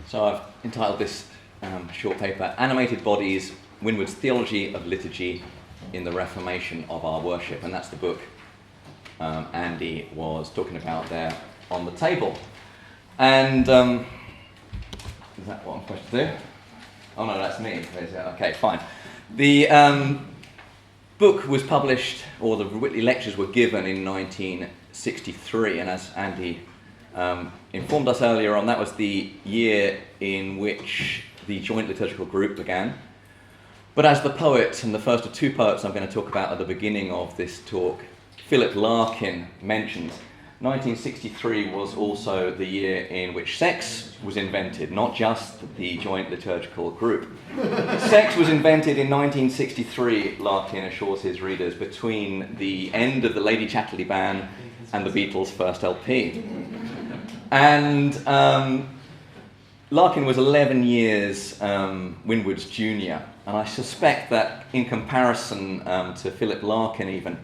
So I've entitled this short paper, Animated Bodies, Winward's Theology of Liturgy in the Reformation of Our Worship. And that's the book Andy was talking about there on the table. And is that what I'm supposed to do? Oh no, that's me. Okay, fine. The book was published, or the Whitley Lectures were given in 1963, and as Andy informed us earlier on, that was the year in which the joint liturgical group began. But as the poet, and the first of two poets I'm going to talk about at the beginning of this talk, Philip Larkin, mentioned, 1963 was also the year in which sex was invented, not just the joint liturgical group. Sex was invented in 1963, Larkin assures his readers, between the end of the Lady Chatterley ban and the Beatles' first LP. And Larkin was 11 years Winward's junior, and I suspect that in comparison to Philip Larkin even,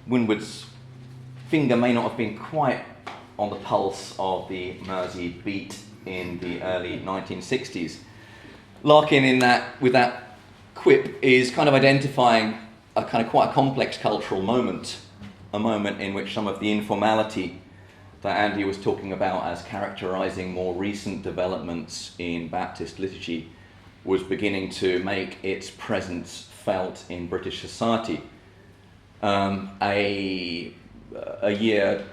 Winward's finger may not have been quite on the pulse of the Mersey beat in the early 1960s. Larkin, with that quip, is kind of identifying a kind of quite a complex cultural moment, a moment in which some of the informality that Andy was talking about as characterizing more recent developments in Baptist liturgy was beginning to make its presence felt in British society. A year,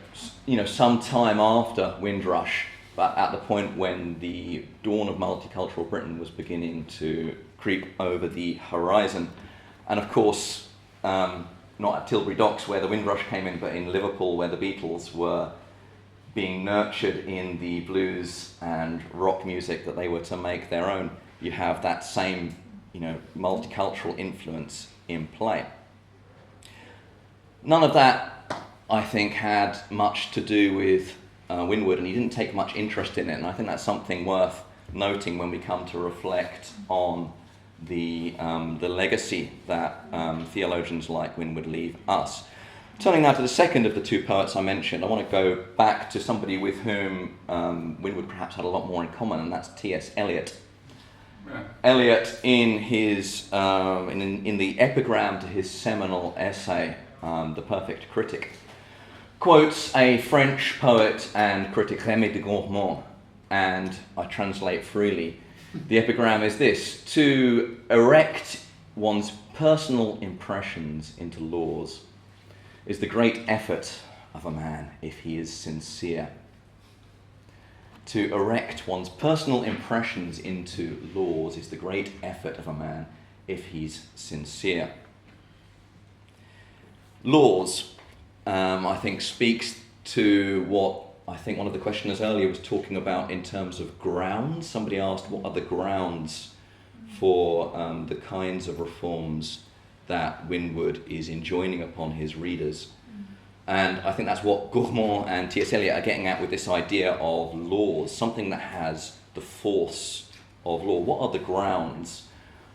some time after Windrush, but at the point when the dawn of multicultural Britain was beginning to creep over the horizon. And of course, not at Tilbury Docks where the Windrush came in, but in Liverpool where the Beatles were being nurtured in the blues and rock music that they were to make their own. You have that same, multicultural influence in play. None of that, I think, had much to do with Winward, and he didn't take much interest in it, and I think that's something worth noting when we come to reflect on the legacy that theologians like Winward leave us. Turning now to the second of the two poets I mentioned, I want to go back to somebody with whom Winward perhaps had a lot more in common, and that's T.S. Eliot. Yeah. Eliot, in his in the epigram to his seminal essay, The Perfect Critic, quotes a French poet and critic, Rémy de Gourmont, and I translate freely. The epigram is this: to erect one's personal impressions into laws is the great effort of a man if he is sincere. To erect one's personal impressions into laws is the great effort of a man if he's sincere. Laws, I think, speaks to what I think one of the questioners earlier was talking about in terms of grounds. Somebody asked, what are the grounds for the kinds of reforms that Winward is enjoining upon his readers? And I think that's what Gourmont and T.S. Eliot are getting at with this idea of laws, something that has the force of law. What are the grounds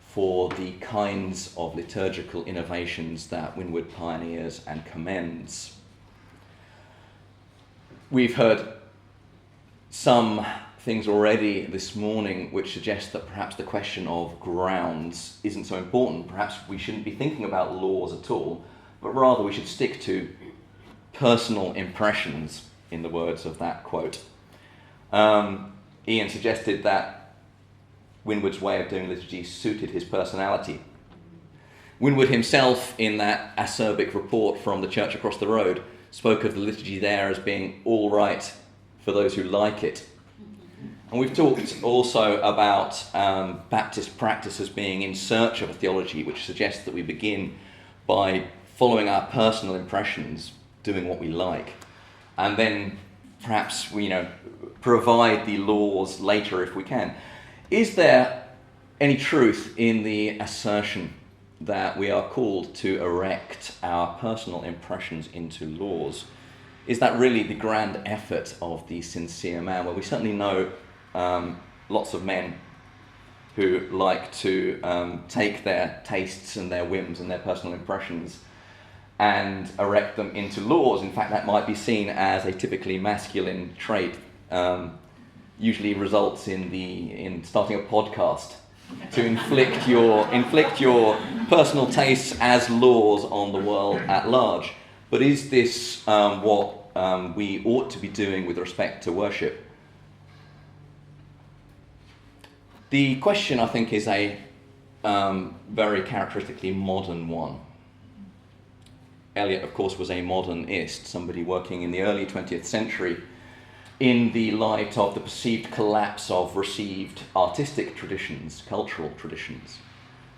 for the kinds of liturgical innovations that Winward pioneers and commends? We've heard some things already this morning which suggest that perhaps the question of grounds isn't so important. Perhaps we shouldn't be thinking about laws at all, but rather we should stick to personal impressions, in the words of that quote. Ian suggested that Winward's way of doing liturgy suited his personality. Winward himself, in that acerbic report from the church across the road, spoke of the liturgy there as being all right for those who like it. And we've talked also about Baptist practice as being in search of a theology, which suggests that we begin by following our personal impressions, doing what we like, and then perhaps provide the laws later if we can. Is there any truth in the assertion that we are called to erect our personal impressions into laws? Is that really the grand effort of the sincere man? Well, we certainly know lots of men who like to take their tastes and their whims and their personal impressions and erect them into laws. In fact, that might be seen as a typically masculine trait. usually results in starting a podcast to inflict your personal tastes as laws on the world at large. But is this what we ought to be doing with respect to worship? The question, I think, is a very characteristically modern one. Eliot, of course, was a modernist, somebody working in the early 20th century in the light of the perceived collapse of received artistic traditions, cultural traditions.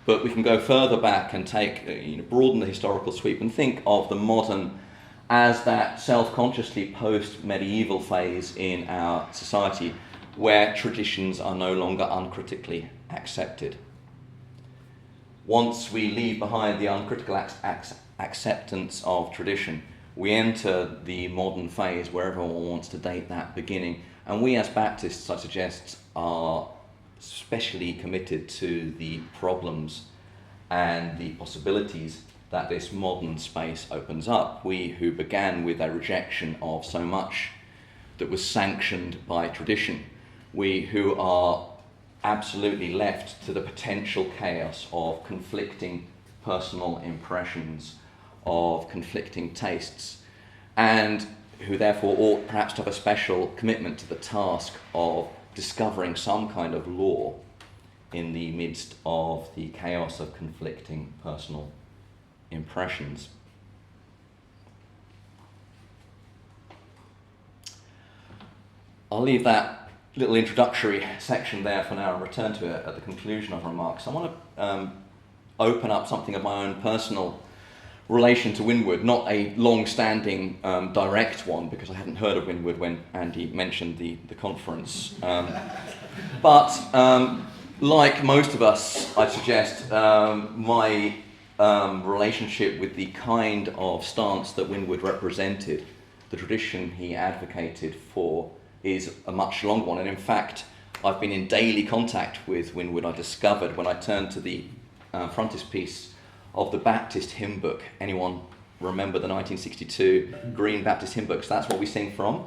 But we can go further back and broaden the historical sweep and think of the modern as that self-consciously post-medieval phase in our society where traditions are no longer uncritically accepted. Once we leave behind the uncritical acceptance of tradition, we enter the modern phase where everyone wants to date that beginning. And we as Baptists, I suggest, are especially committed to the problems and the possibilities that this modern space opens up. We who began with a rejection of so much that was sanctioned by tradition, we who are absolutely left to the potential chaos of conflicting personal impressions, of conflicting tastes, and who therefore ought perhaps to have a special commitment to the task of discovering some kind of law in the midst of the chaos of conflicting personal impressions. I'll leave that little introductory section there for now and return to it at the conclusion of remarks. I want to open up something of my own personal relation to Winward, not a long-standing direct one, because I hadn't heard of Winward when Andy mentioned the conference. But like most of us, I suggest, my relationship with the kind of stance that Winward represented, the tradition he advocated for, is a much longer one. And in fact, I've been in daily contact with Winward, I discovered, when I turned to the frontispiece of the Baptist hymn book. Anyone remember the 1962 Green Baptist hymn books? That's what we sing from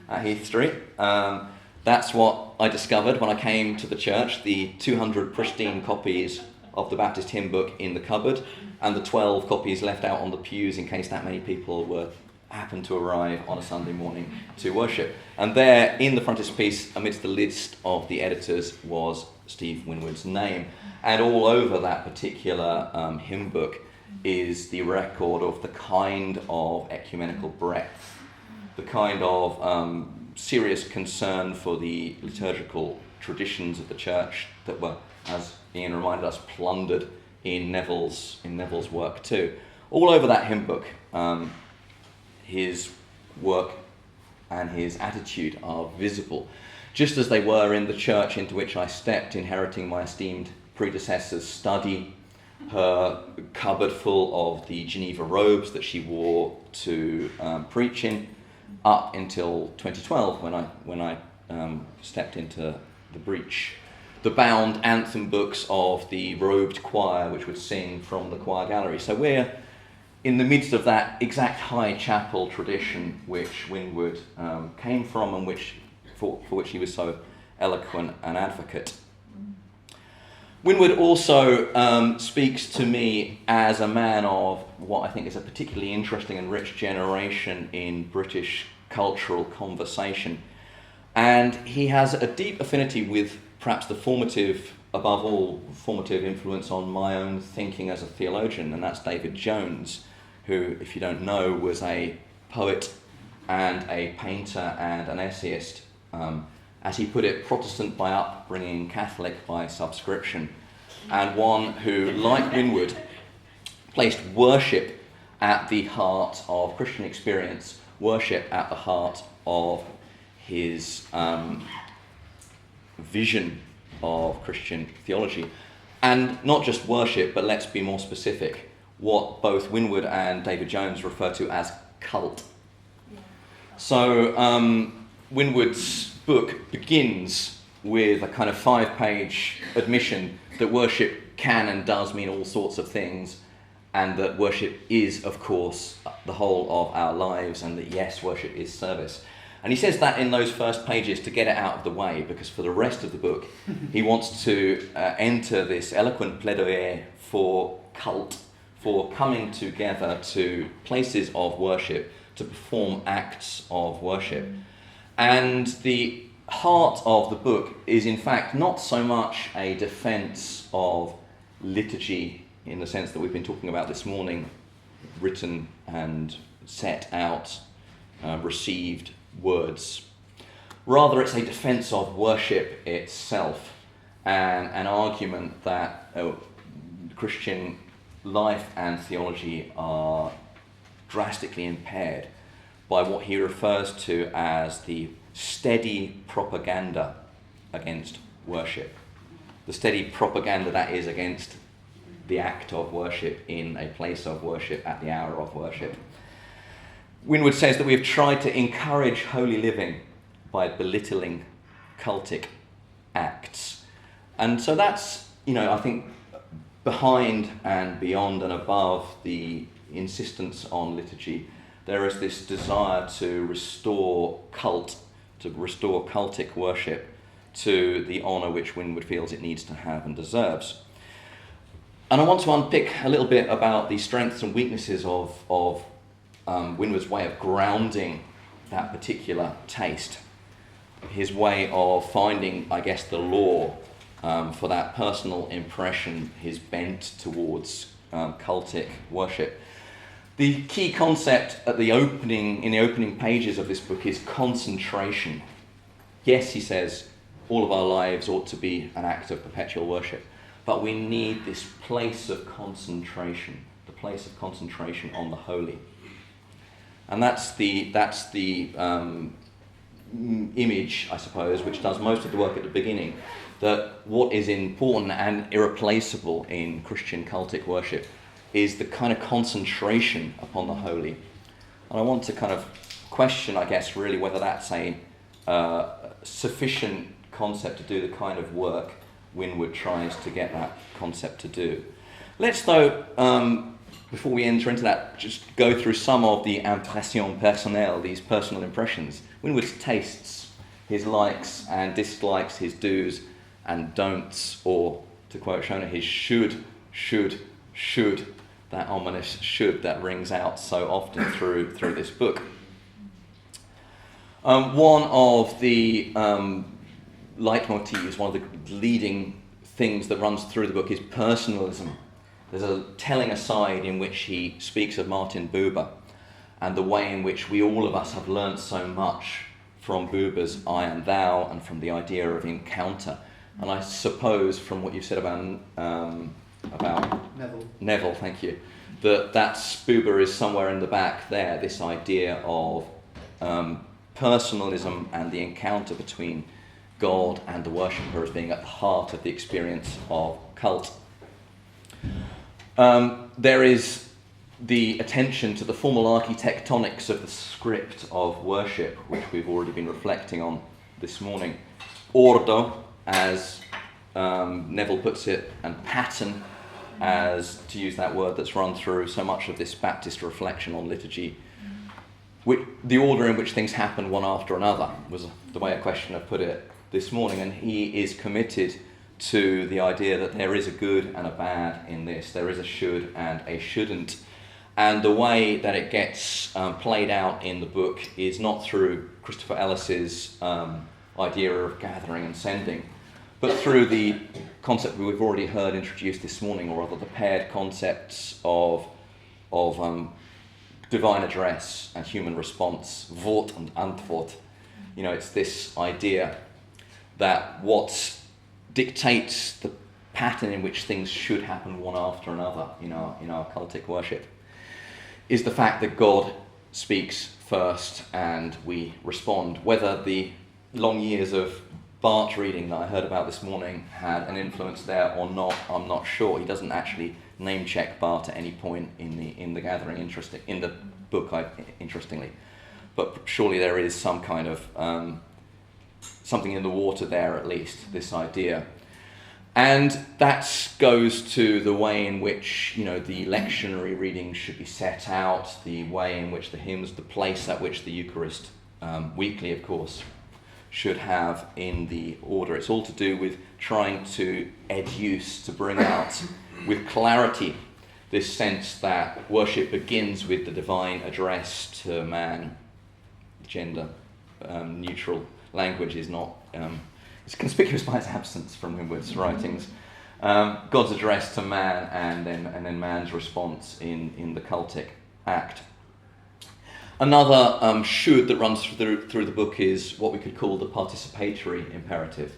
at Heath Street. That's what I discovered when I came to the church, the 200 pristine copies of the Baptist hymn book in the cupboard, and the 12 copies left out on the pews in case that many people happened to arrive on a Sunday morning to worship. And there, in the frontispiece, amidst the list of the editors, was Steve Winward's name. And all over that particular hymn book is the record of the kind of ecumenical breadth, the kind of serious concern for the liturgical traditions of the church that were, as Ian reminded us, plundered in Neville's work too. All over that hymn book, his work and his attitude are visible, just as they were in the church into which I stepped, inheriting my esteemed predecessor's study, her cupboard full of the Geneva robes that she wore to preach in, up until 2012 when I stepped into the breach. The bound anthem books of the robed choir which would sing from the choir gallery. So we're in the midst of that exact high chapel tradition which Winward came from and for which he was so eloquent an advocate. Winward also speaks to me as a man of what I think is a particularly interesting and rich generation in British cultural conversation. And he has a deep affinity with perhaps the above all, formative influence on my own thinking as a theologian, and that's David Jones, who, if you don't know, was a poet and a painter and an essayist. As he put it, Protestant by upbringing, Catholic by subscription, and one who, like Winward, placed worship at the heart of Christian experience, worship at the heart of his vision of Christian theology. And not just worship, but let's be more specific, what both Winward and David Jones refer to as cult. So Winward's book begins with a kind of 5-page admission that worship can and does mean all sorts of things, and that worship is, of course, the whole of our lives, and that yes, worship is service. And he says that in those first pages to get it out of the way, because for the rest of the book, he wants to enter this eloquent plaidoyer for cult, for coming together to places of worship, to perform acts of worship. And the heart of the book is in fact not so much a defense of liturgy in the sense that we've been talking about this morning, written and set out, received words. Rather, it's a defense of worship itself, and an argument that Christian life and theology are drastically impaired by what he refers to as the steady propaganda against worship. The steady propaganda that is against the act of worship in a place of worship at the hour of worship. Winward says that we have tried to encourage holy living by belittling cultic acts. And so that's, I think, behind and beyond and above the insistence on liturgy, there is this desire to restore cultic worship to the honour which Winward feels it needs to have and deserves. And I want to unpick a little bit about the strengths and weaknesses of Winward's way of grounding that particular taste, his way of finding, I guess, the law for that personal impression, his bent towards cultic worship. The key concept in the opening pages of this book is concentration. Yes, he says, all of our lives ought to be an act of perpetual worship, but we need this place of concentration, the place of concentration on the holy. And that's the image, I suppose, which does most of the work at the beginning, that what is important and irreplaceable in Christian cultic worship is the kind of concentration upon the holy. And I want to kind of question, I guess, really whether that's a sufficient concept to do the kind of work Winward tries to get that concept to do. Let's, though, before we enter into that, just go through some of the impressions personnelles, these personal impressions. Winward's tastes, his likes and dislikes, his do's and don'ts, or, to quote Shona, his should, that ominous should that rings out so often through this book. One of the leitmotifs, one of the leading things that runs through the book is personalism. There's a telling aside in which he speaks of Martin Buber and the way in which we all of us have learnt so much from Buber's I and Thou and from the idea of encounter. And I suppose from what you said about Neville, thank you, that's Buber is somewhere in the back there, this idea of personalism and the encounter between God and the worshipper as being at the heart of the experience of cult. There is the attention to the formal architectonics of the script of worship, which we've already been reflecting on this morning. Ordo, as Neville puts it, and pattern, as, to use that word that's run through so much of this Baptist reflection on liturgy. The order in which things happen one after another was the way a questioner put it this morning, and he is committed to the idea that there is a good and a bad in this. There is a should and a shouldn't. And the way that it gets played out in the book is not through Christopher Ellis's idea of gathering and sending, but through the concept we've already heard introduced this morning, or rather the paired concepts of divine address and human response, Wort und Antwort. It's this idea that what dictates the pattern in which things should happen one after another in our cultic worship is the fact that God speaks first and we respond. Whether the long years of Bart's reading that I heard about this morning had an influence there or not, I'm not sure. He doesn't actually name check Bart at any point in the gathering, in the book, interestingly. But surely there is some kind of something in the water there, at least, this idea. And that goes to the way in which, the lectionary readings should be set out, the way in which the hymns, the place at which the Eucharist weekly, of course, should have in the order. It's all to do with trying to educe, to bring out with clarity this sense that worship begins with the divine address to man. Gender neutral language is not, it's conspicuous by its absence from Winward's writings. God's address to man, and then man's response in the cultic act. Another should that runs through the book is what we could call the participatory imperative.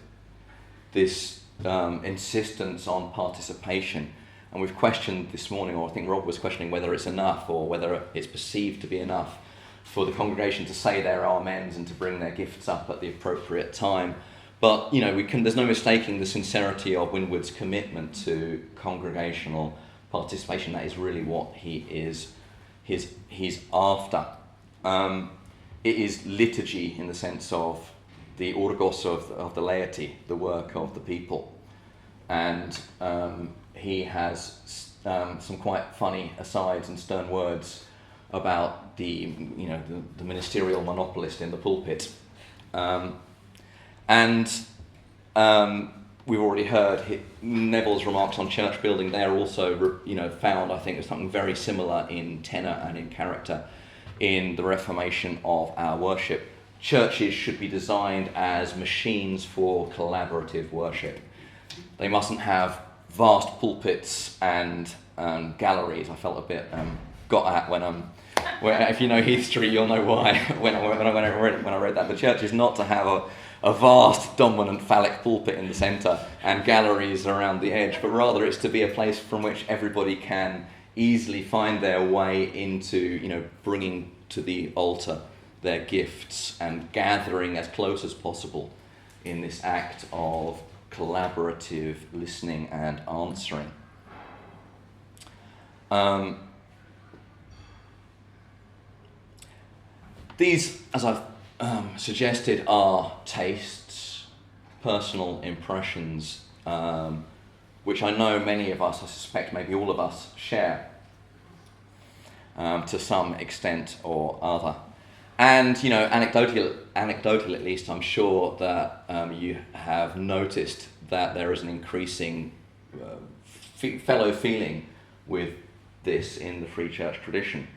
This insistence on participation. And we've questioned this morning, or I think Rob was questioning whether it's enough or whether it's perceived to be enough for the congregation to say their amens and to bring their gifts up at the appropriate time. But, there's no mistaking the sincerity of Winward's commitment to congregational participation. That is really what he's after. It is liturgy in the sense of the orgos of the laity, the work of the people. And he has some quite funny asides and stern words about the ministerial monopolist in the pulpit. We've already heard Neville's remarks on church building. They are also, found, I think, as something very similar in tenor and in character in the Reformation of our worship. Churches should be designed as machines for collaborative worship. They mustn't have vast pulpits and galleries. I felt a bit got at when if you know history, you'll know why. when I read that, the church is not to have a vast, dominant phallic pulpit in the centre and galleries around the edge, but rather it's to be a place from which everybody can easily find their way into, bringing to the altar their gifts and gathering as close as possible in this act of collaborative listening and answering. These, as I've suggested, are tastes, personal impressions, which I know many of us, I suspect maybe all of us, share to some extent or other. And, anecdotally at least, I'm sure that you have noticed that there is an increasing fellow feeling with this in the Free Church tradition,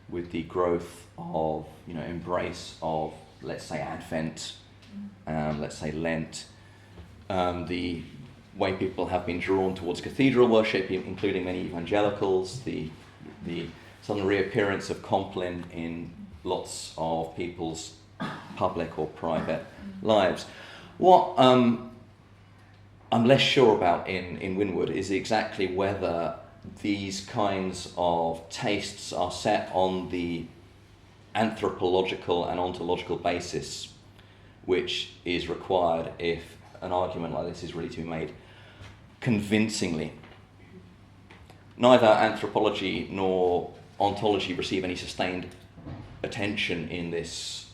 with the growth of, embrace of, let's say, Advent, let's say Lent, the way people have been drawn towards cathedral worship, including many evangelicals, the sudden reappearance of Compline in lots of people's public or private lives. What I'm less sure about in Winward is exactly whether these kinds of tastes are set on the anthropological and ontological basis which is required if an argument like this is really to be made convincingly. Neither anthropology nor ontology receive any sustained attention in this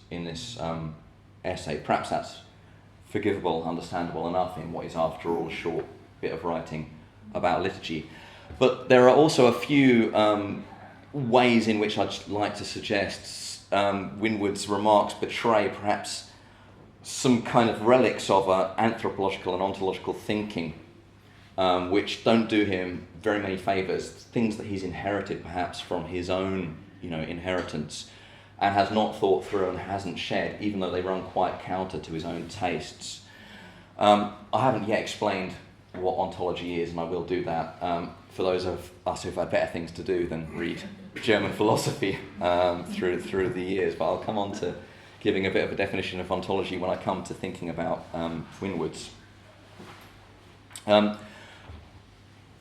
essay. Perhaps that's forgivable, understandable enough in what is, after all, a short bit of writing about liturgy. But there are also a few ways in which I'd like to suggest Winward's remarks betray perhaps some kind of relics of anthropological and ontological thinking, which don't do him very many favours, things that he's inherited perhaps from his own inheritance, and has not thought through and hasn't shared, even though they run quite counter to his own tastes. I haven't yet explained what ontology is, and I will do that for those of us who've had better things to do than read German philosophy through the years. But I'll come on to giving a bit of a definition of ontology when I come to thinking about Winward's.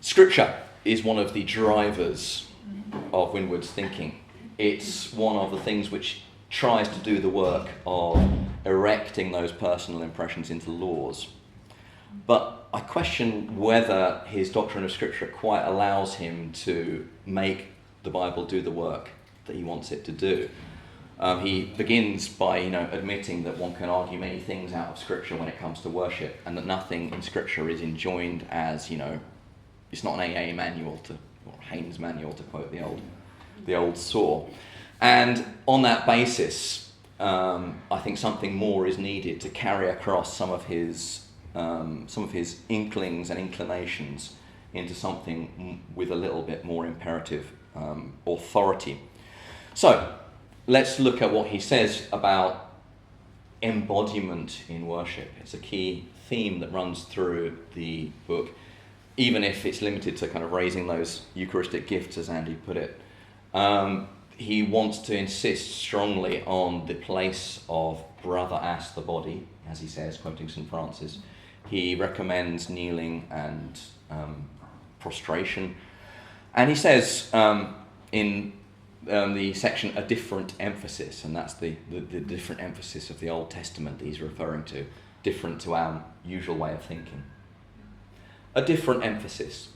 Scripture is one of the drivers of Winward's thinking. It's one of the things which tries to do the work of erecting those personal impressions into laws. But I question whether his doctrine of Scripture quite allows him to make the Bible do the work that he wants it to do. He begins by, admitting that one can argue many things out of Scripture when it comes to worship, and that nothing in Scripture is enjoined as, it's not an AA manual or Haynes manual, to quote the old saw. And on that basis, I think something more is needed to carry across some of his inklings and inclinations into something with a little bit more imperative authority. So let's look at what he says about embodiment in worship. It's a key theme that runs through the book, even if it's limited to kind of raising those Eucharistic gifts, as Andy put it. He wants to insist strongly on the place of brother as the body, as he says, quoting St. Francis. He recommends kneeling and prostration. And he says in the section, a different emphasis, and that's the different emphasis of the Old Testament he's referring to, different to our usual way of thinking. A different emphasis.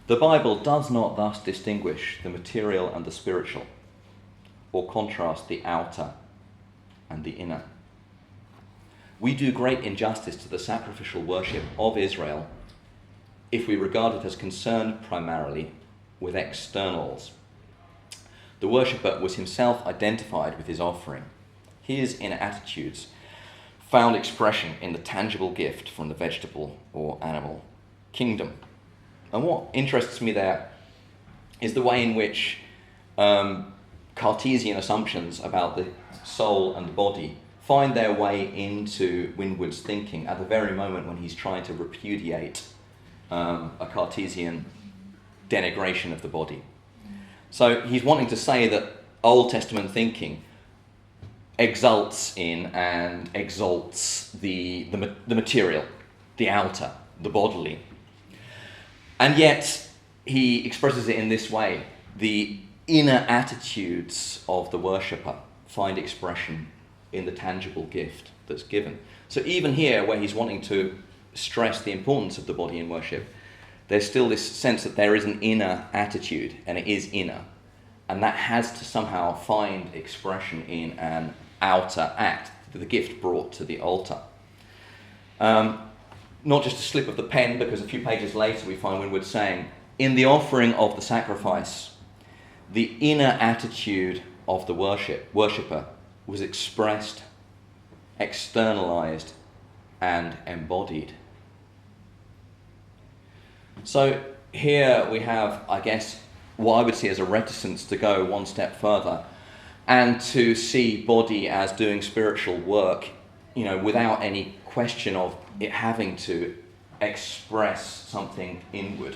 The Bible does not thus distinguish the material and the spiritual, or contrast the outer and the inner. We do great injustice to the sacrificial worship of Israel if we regard it as concerned primarily with externals. The worshipper was himself identified with his offering. His inner attitudes found expression in the tangible gift from the vegetable or animal kingdom. And what interests me there is the way in which Cartesian assumptions about the soul and the body find their way into Winward's thinking at the very moment when he's trying to repudiate a Cartesian denigration of the body. So he's wanting to say that Old Testament thinking exults in and exalts the material, the outer, the bodily. And yet he expresses it in this way. The inner attitudes of the worshipper find expression in the tangible gift that's given. So even here, where he's wanting to stress the importance of the body in worship, there's still this sense that there is an inner attitude, and it is inner. And that has to somehow find expression in an outer act, the gift brought to the altar. Not just a slip of the pen, because a few pages later we find Winward saying, in the offering of the sacrifice, the inner attitude of the worshipper was expressed, externalized, and embodied. So here we have, I guess, what I would see as a reticence to go one step further and to see body as doing spiritual work, without any question of it having to express something inward.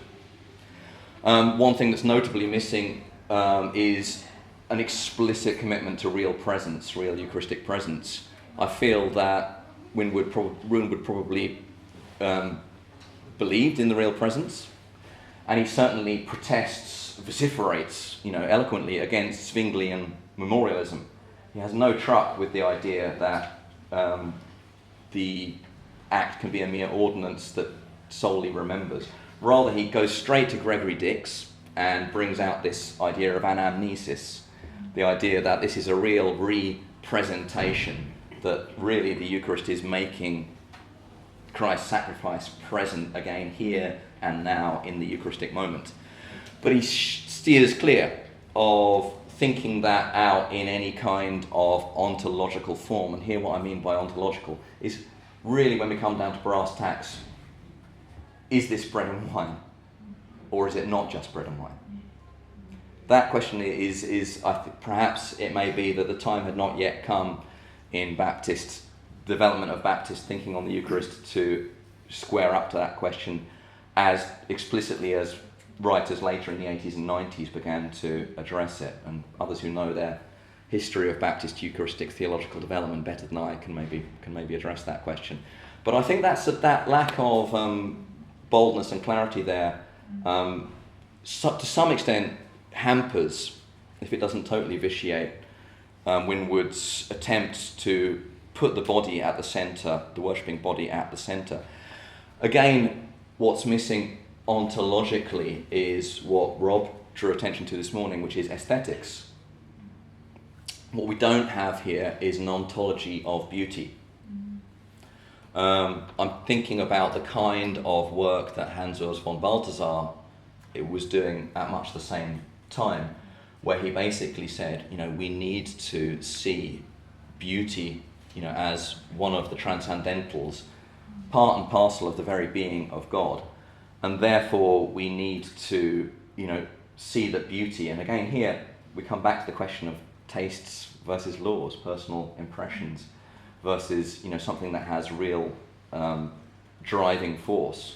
One thing that's notably missing is an explicit commitment to real presence, real Eucharistic presence. I feel that Winward probably believed in the real presence, and he certainly protests, vociferates, eloquently against Zwinglian memorialism. He has no truck with the idea that the act can be a mere ordinance that solely remembers. Rather, he goes straight to Gregory Dix and brings out this idea of anamnesis, the idea that this is a real representation, that really the Eucharist is making Christ's sacrifice present again here and now in the Eucharistic moment. But he steers clear of thinking that out in any kind of ontological form. And here what I mean by ontological is really, when we come down to brass tacks, is this bread and wine? Or is it not just bread and wine? That question is I think perhaps it may be that the time had not yet come in Baptist development of Baptist thinking on the Eucharist to square up to that question as explicitly as writers later in the 80s and 90s began to address it, and others who know their history of Baptist Eucharistic theological development better than I can maybe address that question. But I think that lack of boldness and clarity there, to some extent, hampers, if it doesn't totally vitiate, Winward's attempts to put the body at the centre, the worshipping body at the centre. Again, what's missing ontologically is what Rob drew attention to this morning, which is aesthetics. What we don't have here is an ontology of beauty. I'm thinking about the kind of work that Hans-Urs von Balthasar was doing at much the same time, where he basically said, we need to see beauty, as one of the transcendentals, part and parcel of the very being of God. And therefore we need to, see that beauty, and again here we come back to the question of tastes versus laws, personal impressions versus, something that has real driving force.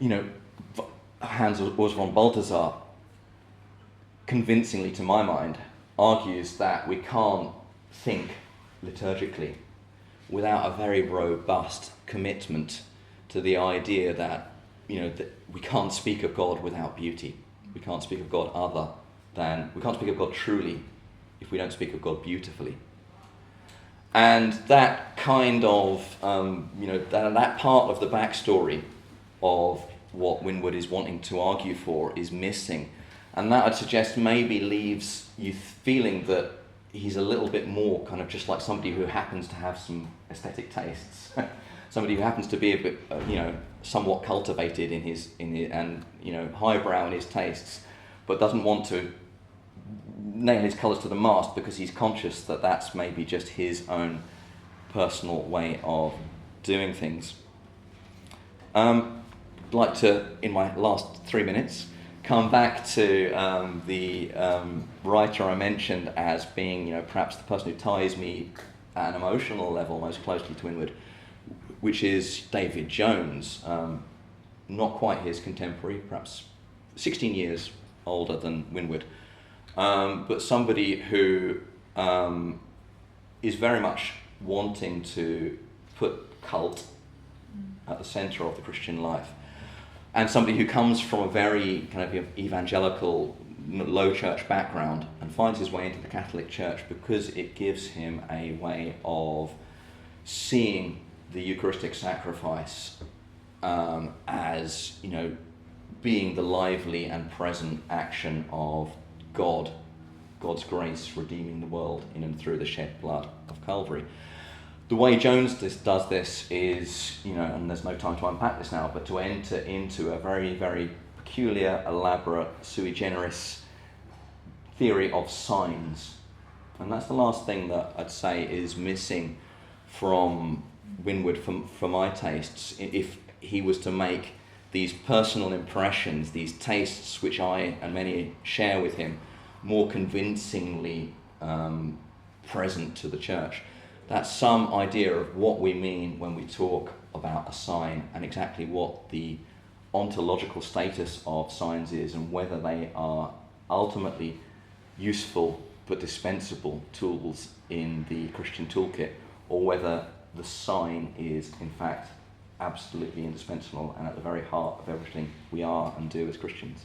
Hans Urs von Balthasar, convincingly to my mind, argues that we can't think liturgically without a very robust commitment to the idea that, that we can't speak of God without beauty. We can't speak of God we can't speak of God truly if we don't speak of God beautifully. And that kind of, that part of the backstory of what Winward is wanting to argue for is missing. And that, I'd suggest, maybe leaves you feeling that he's a little bit more kind of just like somebody who happens to have some aesthetic tastes, somebody who happens to be a bit, somewhat cultivated in his and highbrow in his tastes, but doesn't want to nail his colours to the mast because he's conscious that that's maybe just his own personal way of doing things. I'd like to, in my last 3 minutes, come back to the writer I mentioned as being, perhaps the person who ties me at an emotional level most closely to Winward, which is David Jones. Not quite his contemporary, perhaps 16 years older than Winward, but somebody who is very much wanting to put cult at the centre of the Christian life. And somebody who comes from a very kind of evangelical, low church background and finds his way into the Catholic Church because it gives him a way of seeing the Eucharistic sacrifice as, being the lively and present action of God's grace redeeming the world in and through the shed blood of Calvary. The way Jones does this is, and there's no time to unpack this now, but to enter into a very, very peculiar, elaborate, sui generis theory of signs. And that's the last thing that I'd say is missing from Winward for my tastes. If he was to make these personal impressions, these tastes which I and many share with him, more convincingly present to the church. That's some idea of what we mean when we talk about a sign and exactly what the ontological status of signs is and whether they are ultimately useful but dispensable tools in the Christian toolkit, or whether the sign is in fact absolutely indispensable and at the very heart of everything we are and do as Christians.